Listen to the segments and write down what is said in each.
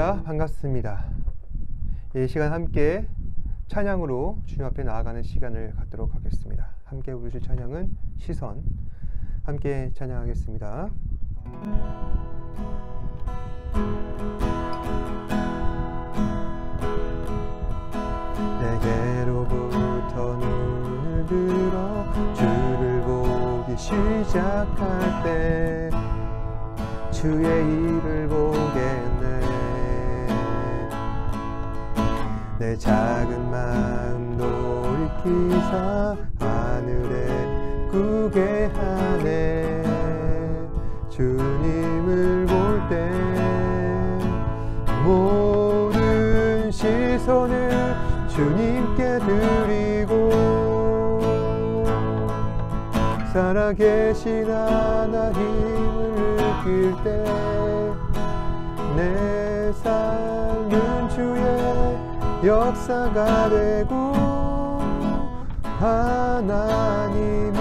안녕하십니까. 반갑습니다. 이 시간 함께 찬양으로 주님 앞에 나아가는 시간을 갖도록 하겠습니다. 함께 부르실 찬양은 시선, 함께 찬양하겠습니다. 내게로부터 눈을 들어 주를 보기 시작할 때 주의 일을 보겠네. 내 작은 마음 돌이키사 하늘에 꾸게 하네. 주님을 볼 때 모든 시선을 주님께 드리고 살아계신 하나님을 느낄 때 내 삶은 주의 역사가 되고 하나님이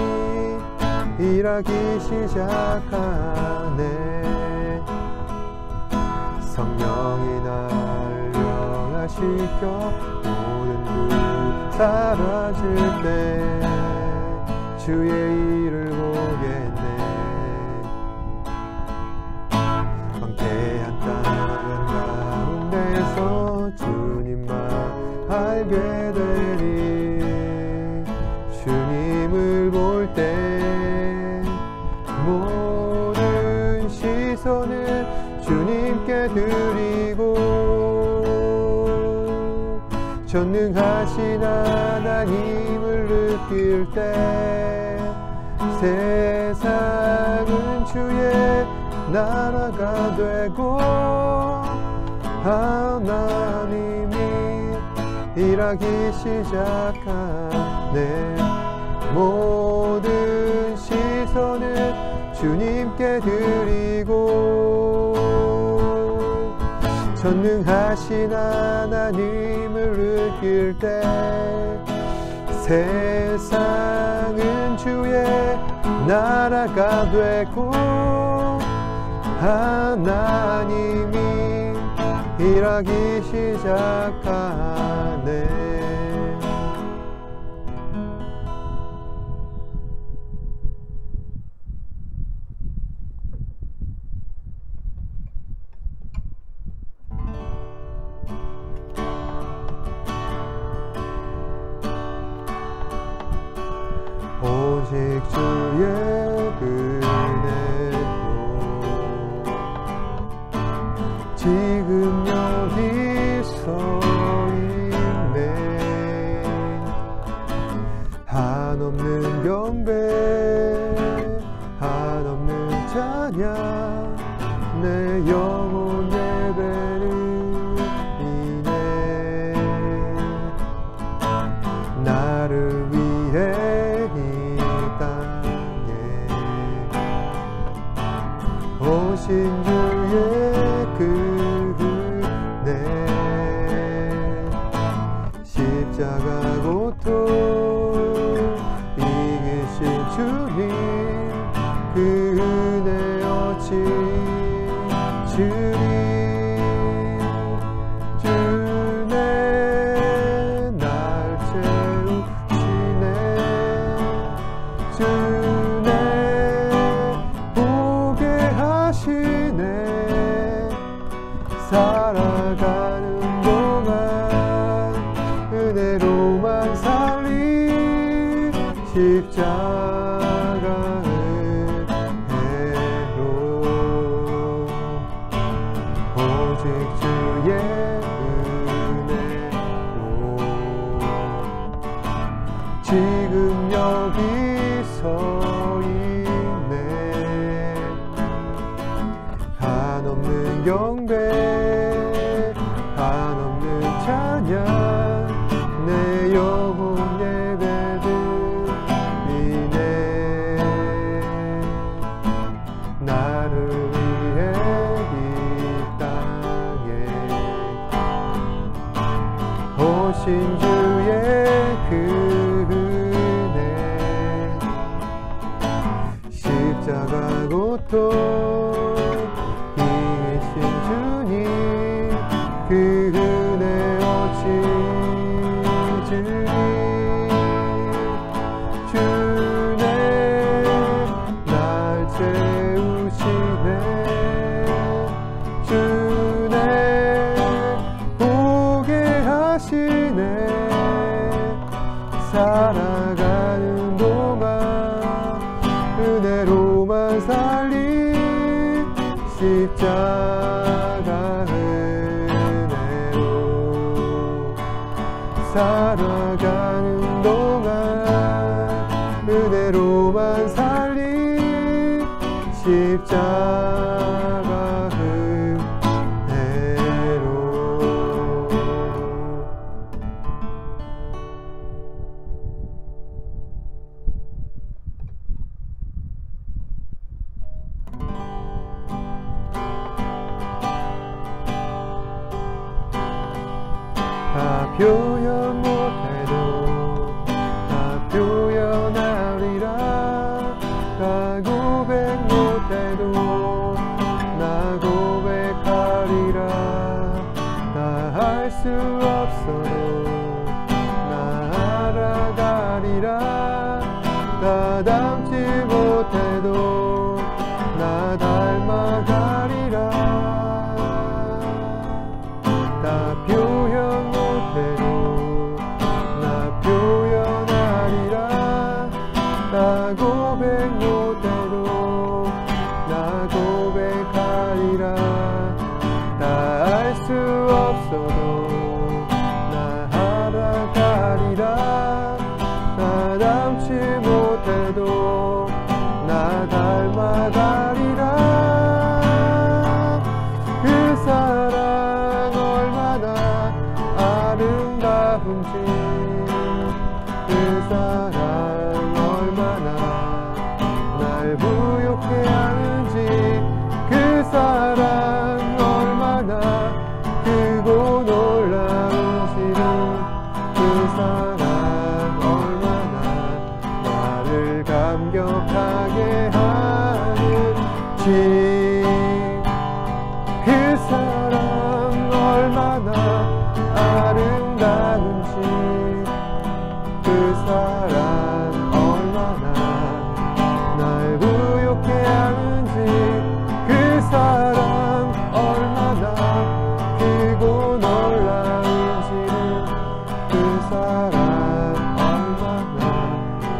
일하기 시작하네. 성령이 날 변화시켜 모든 것 사라질 때 주의 일을 보겠네. 황폐한 땅 가운데서 주님만 알게 되리. 주님을 볼 때 모든 시선을 주님께 드리고 전능하신 하나님을 느낄 때 세상은 주의 나라가 되고 하나님이 일하기 시작하네. 모든 시선을 주님께 드리고 전능하신 하나님을 느낄 때 세상은 주의 나라가 되고 하나님이 일하기 시작하네. 오직 주의 은혜로 지금 여기 서 있네. 한없는 경배 한없는 찬양 내 영혼 예배드리네. 나를 위해 오신 주의 은혜 십자가 고통 이기신 주님 그 은혜 어찌 주리. 주네 날 채우시네. 주네 살아가는 동안 은혜로만 살리 십자가 은혜로 오직 주의 은혜로 지금 여기 서 있네. 한없는 경배 한없는 찬양 내 영혼 예배드리네. 나를 위해 이 땅에 오신 주의 그 은혜 십자가 고통 이기신 주님 죄로만 살린 십자가 흠대로. 다 표현 못해도 다 표현하리라. 다 고백 못해도 나 고백하리라. 다 할 수 없어도 나 알아가리라. 다 닮지 못해도 나 닮아가리라. 다 표현 못해도 나 표현하리라. 다 고백 못해도 나 고백하리라. 다 알 수 없어도 나 알아가리라. 다 닮지 못해도 나 닮아가리라. 그 사랑 얼마나 아름다운지, 그 사랑 얼마나 날 부욕해 하는지, 그 사랑 얼마나 크고 놀라운지를, 그 사랑 얼마나 나를 감격하게 하는지, 그 사랑 얼마나 아름다운지, 그 사랑 얼마나 날 부욕해 하는지, 그 사랑 얼마나 크고 놀라운지를, 그 사랑 얼마나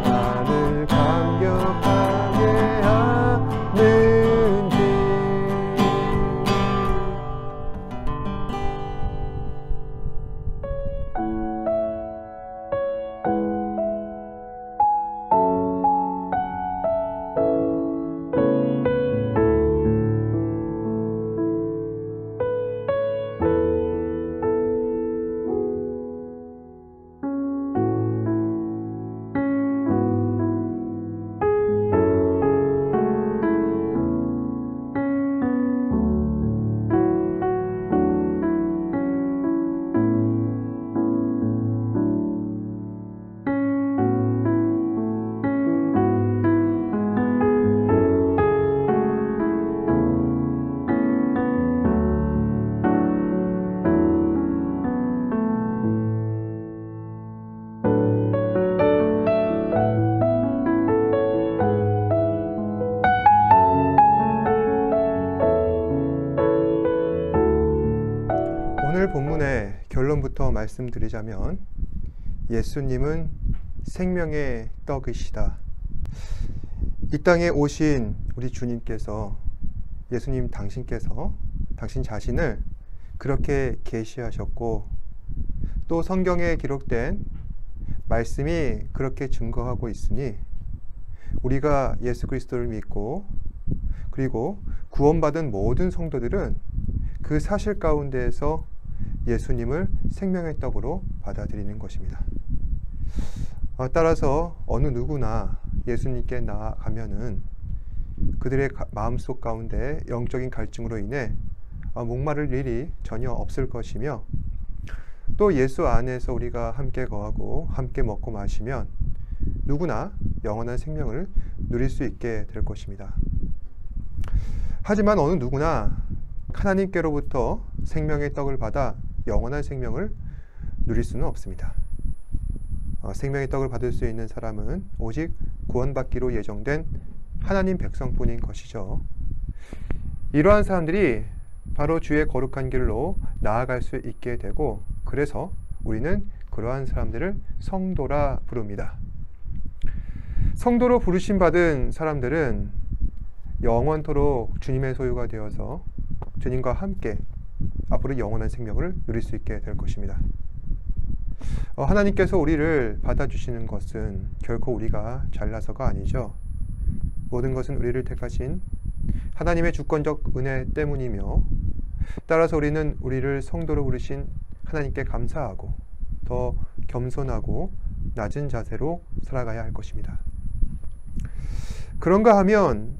나를 감격하게 하는지. 오늘 본문의 결론부터 말씀드리자면, 예수님은 생명의 떡이시다. 이 땅에 오신 우리 주님께서, 예수님 당신께서 당신 자신을 그렇게 계시하셨고, 또 성경에 기록된 말씀이 그렇게 증거하고 있으니, 우리가 예수 그리스도를 믿고 그리고 구원받은 모든 성도들은 그 사실 가운데에서 예수님을 생명의 떡으로 받아들이는 것입니다. 따라서 어느 누구나 예수님께 나아가면은 그들의 마음속 가운데 영적인 갈증으로 인해 목마를 일이 전혀 없을 것이며, 또 예수 안에서 우리가 함께 거하고 함께 먹고 마시면 누구나 영원한 생명을 누릴 수 있게 될 것입니다. 하지만 어느 누구나 하나님께로부터 생명의 떡을 받아 영원한 생명을 누릴 수는 없습니다. 생명의 떡을 받을 수 있는 사람은 오직 구원받기로 예정된 하나님 백성뿐인 것이죠. 이러한 사람들이 바로 주의 거룩한 길로 나아갈 수 있게 되고, 그래서 우리는 그러한 사람들을 성도라 부릅니다. 성도로 부르심 받은 사람들은 영원토록 주님의 소유가 되어서 주님과 함께 앞으로 영원한 생명을 누릴 수 있게 될 것입니다. 하나님께서 우리를 받아주시는 것은 결코 우리가 잘나서가 아니죠. 모든 것은 우리를 택하신 하나님의 주권적 은혜 때문이며, 따라서 우리는 우리를 성도로 부르신 하나님께 감사하고 더 겸손하고 낮은 자세로 살아가야 할 것입니다. 그런가 하면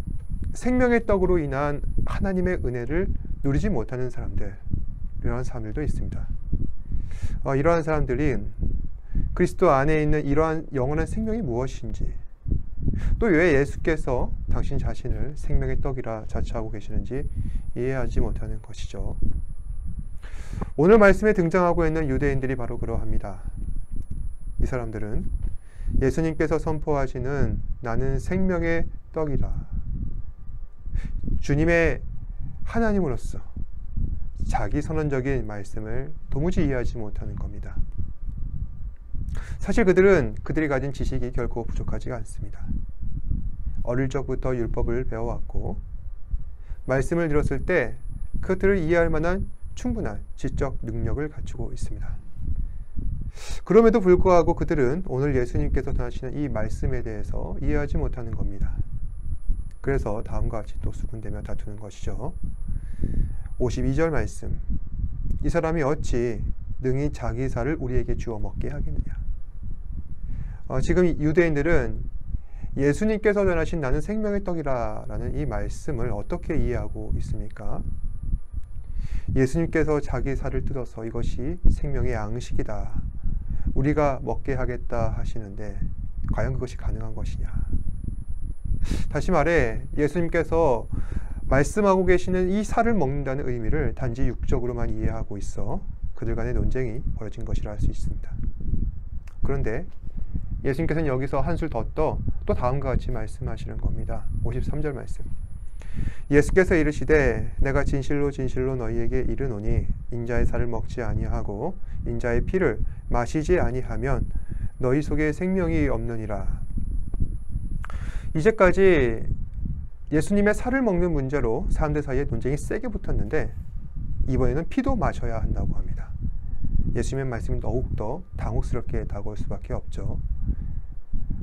생명의 떡으로 인한 하나님의 은혜를 누리지 못하는 사람들, 이러한 사람들도 있습니다. 이러한 사람들이 그리스도 안에 있는 이러한 영원한 생명이 무엇인지, 또 왜 예수께서 당신 자신을 생명의 떡이라 자처하고 계시는지 이해하지 못하는 것이죠. 오늘 말씀에 등장하고 있는 유대인들이 바로 그러합니다. 이 사람들은 예수님께서 선포하시는 나는 생명의 떡이라, 주님의 하나님으로서 자기 선언적인 말씀을 도무지 이해하지 못하는 겁니다. 사실 그들은 그들이 가진 지식이 결코 부족하지가 않습니다. 어릴 적부터 율법을 배워왔고 말씀을 들었을 때 그것들을 이해할 만한 충분한 지적 능력을 갖추고 있습니다. 그럼에도 불구하고 그들은 오늘 예수님께서 전하시는 이 말씀에 대해서 이해하지 못하는 겁니다. 그래서 다음과 같이 또 수군대며 다투는 것이죠. 52절 말씀, 이 사람이 어찌 능히 자기 살을 우리에게 주어 먹게 하겠느냐. 지금 유대인들은 예수님께서 전하신 나는 생명의 떡이라 라는 이 말씀을 어떻게 이해하고 있습니까? 예수님께서 자기 살을 뜯어서 이것이 생명의 양식이다, 우리가 먹게 하겠다 하시는데 과연 그것이 가능한 것이냐. 다시 말해 예수님께서 말씀하고 계시는 이 살을 먹는다는 의미를 단지 육적으로만 이해하고 있어 그들 간의 논쟁이 벌어진 것이라 할 수 있습니다. 그런데 예수님께서는 여기서 한술 더 떠 또 다음과 같이 말씀하시는 겁니다. 53절 말씀, 예수께서 이르시되 내가 진실로 진실로 너희에게 이르노니 인자의 살을 먹지 아니하고 인자의 피를 마시지 아니하면 너희 속에 생명이 없느니라. 이제까지 예수님의 살을 먹는 문제로 사람들 사이에 논쟁이 세게 붙었는데 이번에는 피도 마셔야 한다고 합니다. 예수님의 말씀이 더욱더 당혹스럽게 다가올 수밖에 없죠.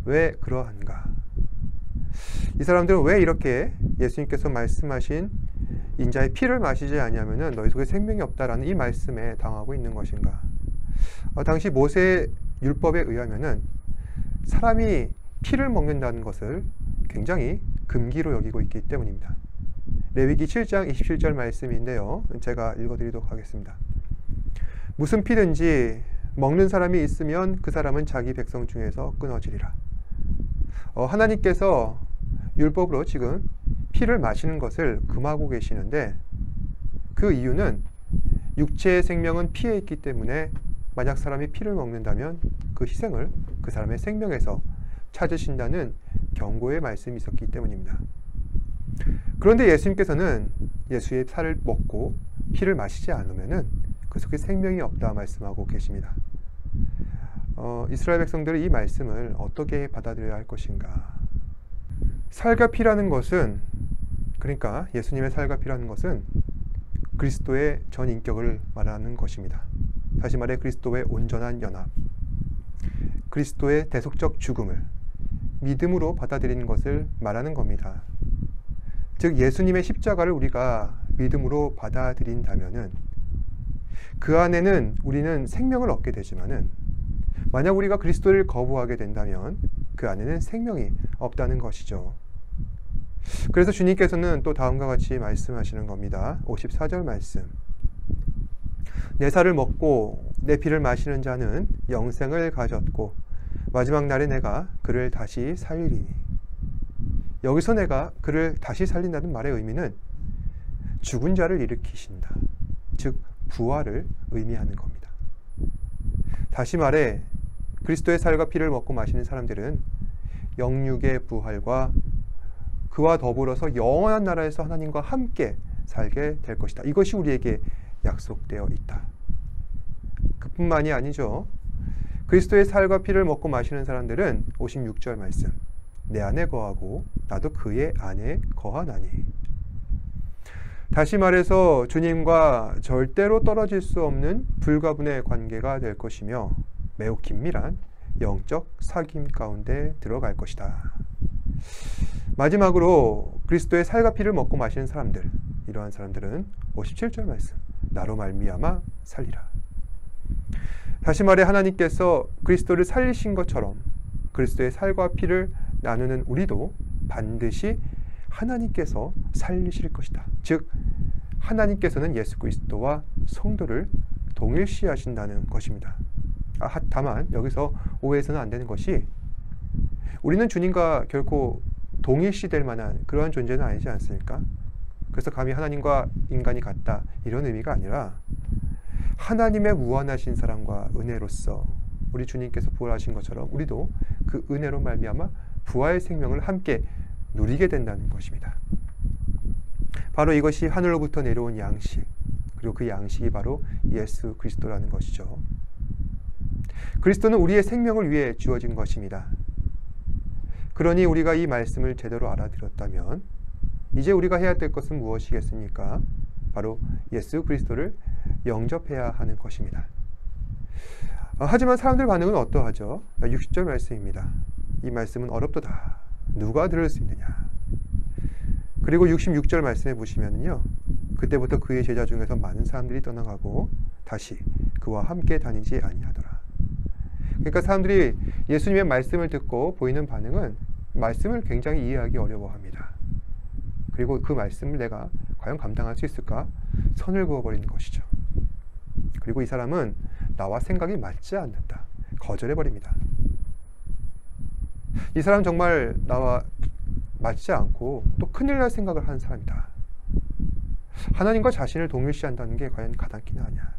왜 그러한가? 이 사람들은 왜 이렇게 예수님께서 말씀하신 인자의 피를 마시지 아니하면 너희 속에 생명이 없다라는 이 말씀에 당하고 있는 것인가? 당시 모세의 율법에 의하면은 사람이 피를 먹는다는 것을 굉장히 금기로 여기고 있기 때문입니다. 레위기 7장 27절 말씀인데요, 제가 읽어드리도록 하겠습니다. 무슨 피든지 먹는 사람이 있으면 그 사람은 자기 백성 중에서 끊어지리라. 하나님께서 율법으로 지금 피를 마시는 것을 금하고 계시는데 그 이유는 육체의 생명은 피에 있기 때문에 만약 사람이 피를 먹는다면 그 희생을 그 사람의 생명에서 찾으신다는 경고의 말씀이 있었기 때문입니다. 그런데 예수님께서는 예수의 살을 먹고 피를 마시지 않으면은 그 속에 생명이 없다 말씀하고 계십니다. 이스라엘 백성들이 이 말씀을 어떻게 받아들여야 할 것인가? 살과 피라는 것은, 그러니까 예수님의 살과 피라는 것은 그리스도의 전 인격을 말하는 것입니다. 다시 말해 그리스도의 온전한 연합, 그리스도의 대속적 죽음을 믿음으로 받아들이는 것을 말하는 겁니다. 즉 예수님의 십자가를 우리가 믿음으로 받아들인다면은 그 안에는 우리는 생명을 얻게 되지만은 만약 우리가 그리스도를 거부하게 된다면 그 안에는 생명이 없다는 것이죠. 그래서 주님께서는 또 다음과 같이 말씀하시는 겁니다. 54절 말씀, 내 살을 먹고 내 피를 마시는 자는 영생을 가졌고 마지막 날에 내가 그를 다시 살리리니. 여기서 내가 그를 다시 살린다는 말의 의미는 죽은 자를 일으키신다, 즉 부활을 의미하는 겁니다. 다시 말해 그리스도의 살과 피를 먹고 마시는 사람들은 영육의 부활과 그와 더불어서 영원한 나라에서 하나님과 함께 살게 될 것이다. 이것이 우리에게 약속되어 있다. 그뿐만이 아니죠. 그리스도의 살과 피를 먹고 마시는 사람들은 56절 말씀, 내 안에 거하고 나도 그의 안에 거하나니. 다시 말해서 주님과 절대로 떨어질 수 없는 불가분의 관계가 될 것이며 매우 긴밀한 영적 사귐 가운데 들어갈 것이다. 마지막으로 그리스도의 살과 피를 먹고 마시는 사람들, 이러한 사람들은 57절 말씀, 나로 말미암아 살리라. 다시 말해 하나님께서 그리스도를 살리신 것처럼 그리스도의 살과 피를 나누는 우리도 반드시 하나님께서 살리실 것이다. 즉 하나님께서는 예수 그리스도와 성도를 동일시하신다는 것입니다. 다만 여기서 오해해서는 안 되는 것이, 우리는 주님과 결코 동일시될 만한 그러한 존재는 아니지 않습니까? 그래서 감히 하나님과 인간이 같다, 이런 의미가 아니라 하나님의 무한하신 사랑과 은혜로서 우리 주님께서 부활하신 것처럼 우리도 그 은혜로 말미암아 부활의 생명을 함께 누리게 된다는 것입니다. 바로 이것이 하늘로부터 내려온 양식, 그리고 그 양식이 바로 예수 그리스도라는 것이죠. 그리스도는 우리의 생명을 위해 주어진 것입니다. 그러니 우리가 이 말씀을 제대로 알아들었다면 이제 우리가 해야 될 것은 무엇이겠습니까? 바로 예수 그리스도를 영접해야 하는 것입니다. 하지만 사람들 반응은 어떠하죠? 60절 말씀입니다. 이 말씀은 어렵도다. 누가 들을 수 있느냐? 그리고 66절 말씀에 보시면요, 그때부터 그의 제자 중에서 많은 사람들이 떠나가고 다시 그와 함께 다니지 아니하더라. 그러니까 사람들이 예수님의 말씀을 듣고 보이는 반응은 말씀을 굉장히 이해하기 어려워합니다. 그리고 그 말씀을 내가 과연 감당할 수 있을까? 선을 그어버리는 것이죠. 그리고 이 사람은 나와 생각이 맞지 않는다. 거절해버립니다. 이 사람 정말 나와 맞지 않고 또 큰일 날 생각을 하는 사람이다. 하나님과 자신을 동일시한다는 게 과연 가당키나 하냐.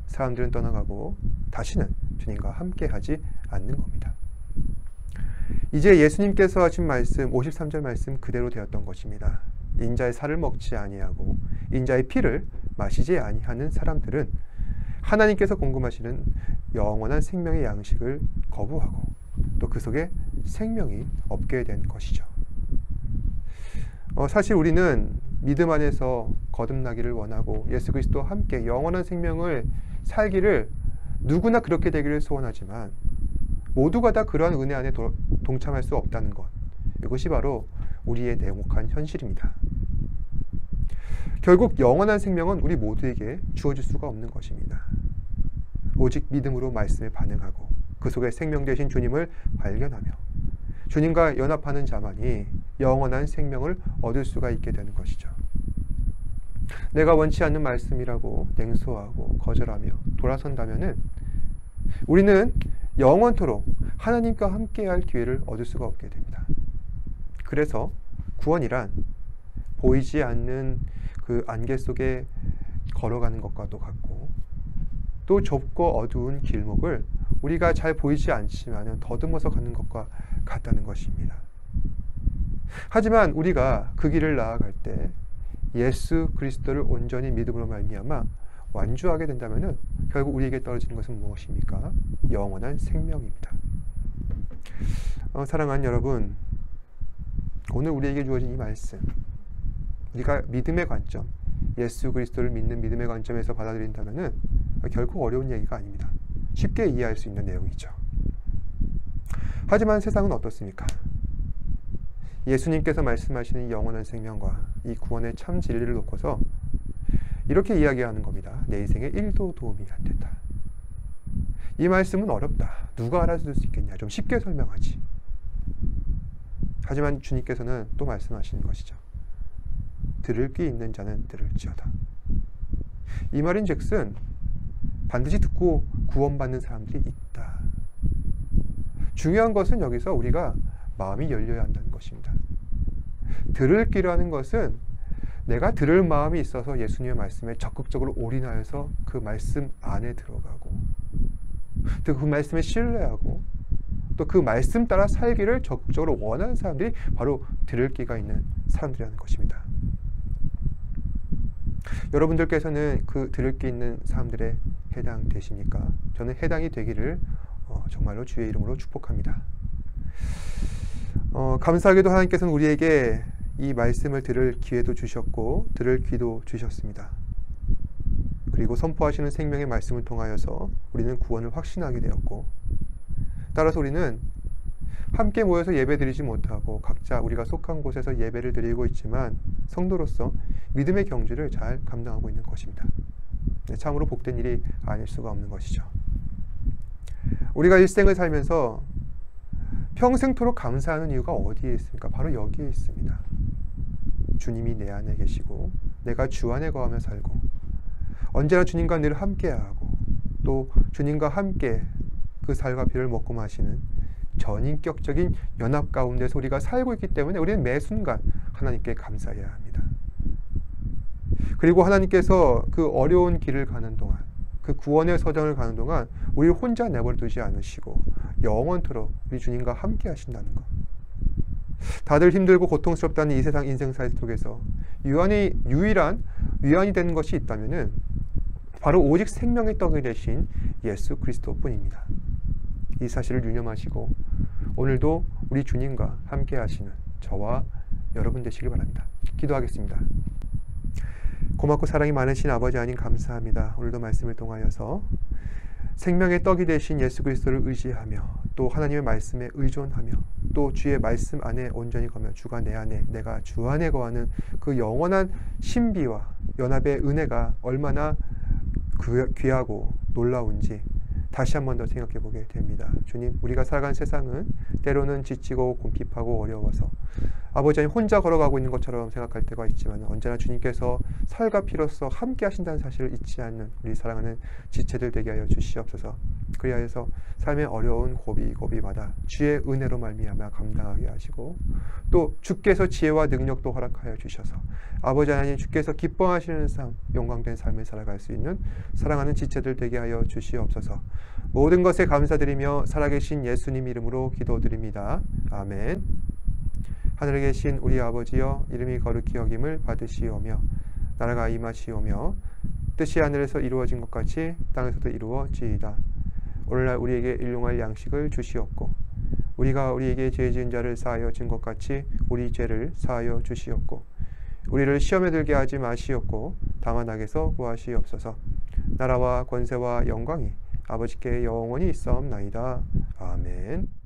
사람들은 떠나가고 다시는 주님과 함께하지 않는 겁니다. 이제 예수님께서 하신 말씀, 53절 말씀 그대로 되었던 것입니다. 인자의 살을 먹지 아니하고 인자의 피를 마시지 아니하는 사람들은 하나님께서 공급하시는 영원한 생명의 양식을 거부하고 또 그 속에 생명이 없게 된 것이죠. 사실 우리는 믿음 안에서 거듭나기를 원하고 예수 그리스도와 함께 영원한 생명을 살기를 누구나 그렇게 되기를 소원하지만 모두가 다 그러한 은혜 안에 동참할 수 없다는 것, 이것이 바로 우리의 냉혹한 현실입니다. 결국 영원한 생명은 우리 모두에게 주어질 수가 없는 것입니다. 오직 믿음으로 말씀에 반응하고 그 속에 생명 되신 주님을 발견하며 주님과 연합하는 자만이 영원한 생명을 얻을 수가 있게 되는 것이죠. 내가 원치 않는 말씀이라고 냉소하고 거절하며 돌아선다면은 우리는 영원토록 하나님과 함께할 기회를 얻을 수가 없게 됩니다. 그래서 구원이란 보이지 않는 그 안개 속에 걸어가는 것과도 같고 또 좁고 어두운 길목을 우리가 잘 보이지 않지만 더듬어서 가는 것과 같다는 것입니다. 하지만 우리가 그 길을 나아갈 때 예수 그리스도를 온전히 믿음으로 말미암아 완주하게 된다면 결국 우리에게 떨어지는 것은 무엇입니까? 영원한 생명입니다. 사랑하는 여러분, 오늘 우리에게 주어진 이 말씀, 우리가 믿음의 관점, 예수 그리스도를 믿는 믿음의 관점에서 받아들인다면 결코 어려운 얘기가 아닙니다. 쉽게 이해할 수 있는 내용이죠. 하지만 세상은 어떻습니까? 예수님께서 말씀하시는 영원한 생명과 이 구원의 참 진리를 놓고서 이렇게 이야기하는 겁니다. 내 인생에 1도 도움이 안 된다. 이 말씀은 어렵다. 누가 알아들을 수 있겠냐. 좀 쉽게 설명하지. 하지만 주님께서는 또 말씀하시는 것이죠. 들을 귀 있는 자는 들을지어다. 이 말인 즉슨 반드시 듣고 구원받는 사람들이 있다. 중요한 것은 여기서 우리가 마음이 열려야 한다는 것입니다. 들을 귀라는 것은 내가 들을 마음이 있어서 예수님의 말씀에 적극적으로 올인하여서 그 말씀 안에 들어가고 또 그 말씀에 신뢰하고 또 그 말씀 따라 살기를 적극적으로 원하는 사람들이 바로 들을 귀가 있는 사람들이라는 것입니다. 여러분들께서는 그 들을 귀 있는 사람들에 해당되십니까? 저는 해당이 되기를 정말로 주의 이름으로 축복합니다. 감사하게도 하나님께서는 우리에게 이 말씀을 들을 기회도 주셨고 들을 귀도 주셨습니다. 그리고 선포하시는 생명의 말씀을 통하여서 우리는 구원을 확신하게 되었고, 따라서 우리는 함께 모여서 예배 드리지 못하고 각자 우리가 속한 곳에서 예배를 드리고 있지만 성도로서 믿음의 경주를 잘 감당하고 있는 것입니다. 참으로 복된 일이 아닐 수가 없는 것이죠. 우리가 일생을 살면서 평생토록 감사하는 이유가 어디에 있습니까? 바로 여기에 있습니다. 주님이 내 안에 계시고 내가 주 안에 거하며 살고 언제나 주님과 늘 함께하고 또 주님과 함께 그 살과 피를 먹고 마시는 전인격적인 연합 가운데서 우리가 살고 있기 때문에 우리는 매 순간 하나님께 감사해야 합니다. 그리고 하나님께서 그 어려운 길을 가는 동안, 그 구원의 서정을 가는 동안 우리를 혼자 내버려 두지 않으시고 영원토록 우리 주님과 함께 하신다는 것. 다들 힘들고 고통스럽다는 이 세상 인생살 속에서 유일한 위안이 되는 것이 있다면은 바로 오직 생명의 떡이 되신 예수 그리스도뿐입니다. 이 사실을 유념하시고 오늘도 우리 주님과 함께 하시는 저와 여러분 되시길 바랍니다. 기도하겠습니다. 고맙고 사랑이 많으신 아버지 하나님 감사합니다. 오늘도 말씀을 통하여서 생명의 떡이 되신 예수 그리스도를 의지하며 또 하나님의 말씀에 의존하며 또 주의 말씀 안에 온전히 거하며 주가 내 안에 내가 주 안에 거하는 그 영원한 신비와 연합의 은혜가 얼마나 귀하고 놀라운지 다시 한 번 더 생각해 보게 됩니다. 주님, 우리가 살아가는 세상은 때로는 지치고 곰핍하고 어려워서 아버지 하나님 혼자 걸어가고 있는 것처럼 생각할 때가 있지만 언제나 주님께서 살과 피로써 함께 하신다는 사실을 잊지 않는 우리 사랑하는 지체들 되게 하여 주시옵소서. 그리하여서 삶의 어려운 고비마다 주의 은혜로 말미암아 감당하게 하시고 또 주께서 지혜와 능력도 허락하여 주셔서 아버지 하나님 주께서 기뻐하시는 삶, 영광된 삶을 살아갈 수 있는 사랑하는 지체들 되게 하여 주시옵소서. 모든 것에 감사드리며 살아계신 예수님 이름으로 기도드립니다. 아멘. 하늘에 계신 우리 아버지여, 이름이 거룩히 여김을 받으시오며 나라가 임하시오며 뜻이 하늘에서 이루어진 것 같이 땅에서도 이루어지이다. 오늘날 우리에게 일용할 양식을 주시옵고 우리가 우리에게 죄 지은 자를 사하여 준 것 같이 우리 죄를 사하여 주시옵고 우리를 시험에 들게 하지 마시옵고 다만 악에서 구하시옵소서. 나라와 권세와 영광이 아버지께 영원히 있사옵나이다. 아멘.